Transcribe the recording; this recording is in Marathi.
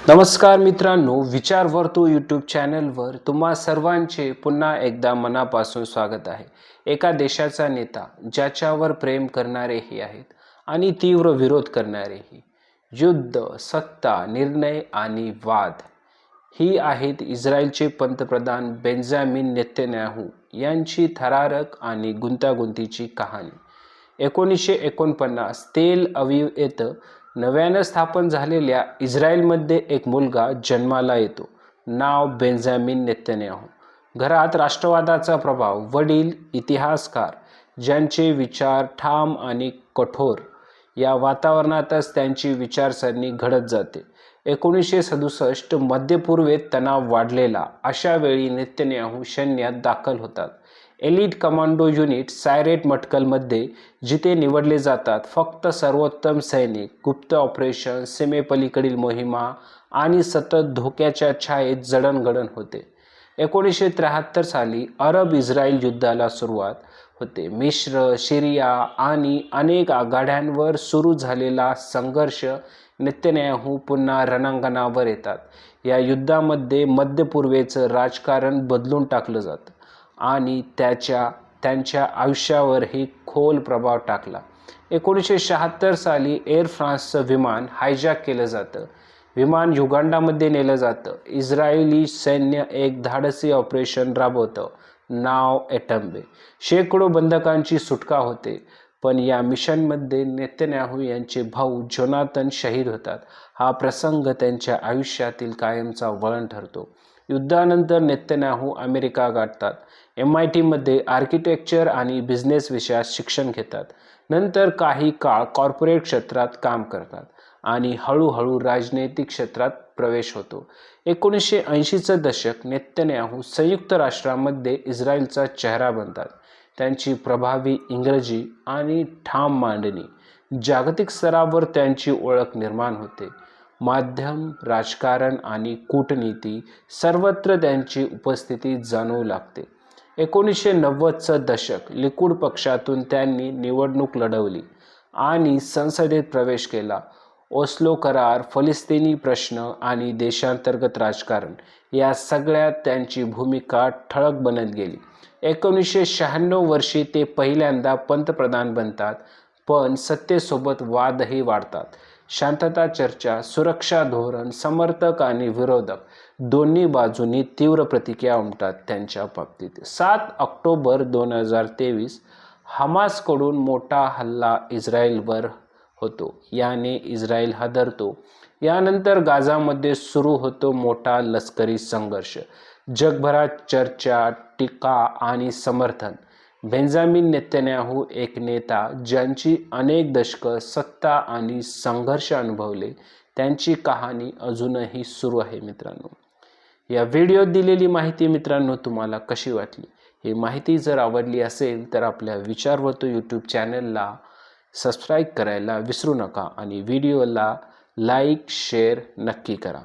नमस्कार मित्रांनो, विचार वर्तुळ यूट्यूब चॅनलवर तुम्हा सर्वांचे पुन्हा एकदा मनापासून स्वागत आहे। एका देशाचा नेता ज्याच्यावर प्रेम करणारेही आहेत आणि तीव्र विरोध करणारेही। युद्ध, सत्ता, निर्णय आणि वाद ही आहेत इस्रायलचे पंतप्रधान बेंजामिन नेतन्याहू यांची थरारक आणि गुंतागुंतीची कहाणी। 1949 तेल अवीव येथे नव्याने स्थापन झालेल्या इस्रायलमध्ये एक मुलगा जन्माला येतो। नाव बेंजामिन नेतन्याहू। घरात राष्ट्रवादाचा प्रभाव, वडील इतिहासकार ज्यांचे विचार ठाम आणि कठोर, या वातावरणातच त्यांची विचारसरणी घडत जाते। 1967 मध्य पूर्वेत तणाव वाढलेला, अशा वेळी नेतन्याहू सैन्यात दाखल होतात। एलिट कमांडो युनिट सायरेट मटकलमध्ये, जिथे निवडले जातात फक्त सर्वोत्तम सैनिक। गुप्त ऑपरेशन, सीमेपलीकडील मोहिमा आणि सतत धोक्याच्या छायेत जडणघडण होते। 1973 साली अरब इस्रायल युद्धाला सुरुवात होते। मिस्र, सीरिया आणि अनेक आघाड्यांवर सुरू झालेला संघर्ष नेतन्याहू पुन्हा रणांगणावर येतात। या युद्धामध्ये मध्य पूर्वेचं राजकारण बदलून टाकलं जातं आणि त्यांच्या आयुष्यावरही खोल प्रभाव टाकला। 1976 साली एअर फ्रान्सचं विमान हायजॅक केलं जातं। विमान युगांडामध्ये नेलं जातं। इस्रायली सैन्य एक धाडसी ऑपरेशन राबवतं, नाव एटम्बे। शेकडो बंधकांची सुटका होते, पण या मिशनमध्ये नेतन्याहू यांचे भाऊ जोनाथन शहीद होतात। हा प्रसंग त्यांच्या आयुष्यातील कायमचा वळण ठरतो। युद्धानंतर नेतन्याहू अमेरिका गाठतात। MIT मध्ये आर्किटेक्चर आणि बिझनेस विषयात शिक्षण घेतात। नंतर काही काळ कॉर्पोरेट क्षेत्रात काम करतात आणि हळूहळू राजनैतिक क्षेत्रात प्रवेश होतो। 1980चं दशक नेतन्याहू संयुक्त राष्ट्रांमध्ये इस्रायलचा चेहरा बनतात। त्यांची प्रभावी इंग्रजी आणि ठाम मांडणी जागतिक स्तरावर त्यांची ओळख निर्माण होते। माध्यम, राजकारण आणि कूटनीती सर्वत्र त्यांची उपस्थिती जाणवू लागते। 1990चं दशक, लिकुड पक्षातून त्यांनी निवडणूक लढवली आणि संसदेत प्रवेश केला। ओस्लो करार, फलस्तीनी प्रश्न आणि देशांतर्गत राजकारण या सगळ्यात त्यांची भूमिका ठळक बनत गेली। 1996 वर्षी ते पहिल्यांदा पंतप्रधान बनतात, पण सत्तेसोबत वादही वाढतात। शांतता चर्चा, सुरक्षा धोरण, समर्थक आणि विरोधक दोन्ही बाजूंनी तीव्र प्रतिक्रिया उमटतात त्यांच्या बाबतीत। 7 ऑक्टोबर 2023 हमासकडून मोठा हल्ला इस्रायलवर होतो। याने इस्रायल हादरतो। यानंतर गाझामध्ये सुरू होतो मोठा लष्करी संघर्ष। जगभरात चर्चा, टीका आणि समर्थन। बेंजामिन नेतन्याहू एक नेता ज्यांची अनेक दशकं सत्ता आणि संघर्ष अनुभवले, त्यांची कहाणी अजूनही सुरू आहे मित्रांनो। या व्हिडिओत दिलेली माहिती मित्रांनो तुम्हाला कशी वाटली? ही माहिती जर आवडली असेल तर आपल्या विचार वर्तुळ यूट्यूब चॅनलला सबस्क्राईब करायला विसरू नका आणि व्हिडिओला लाईक, शेअर नक्की करा।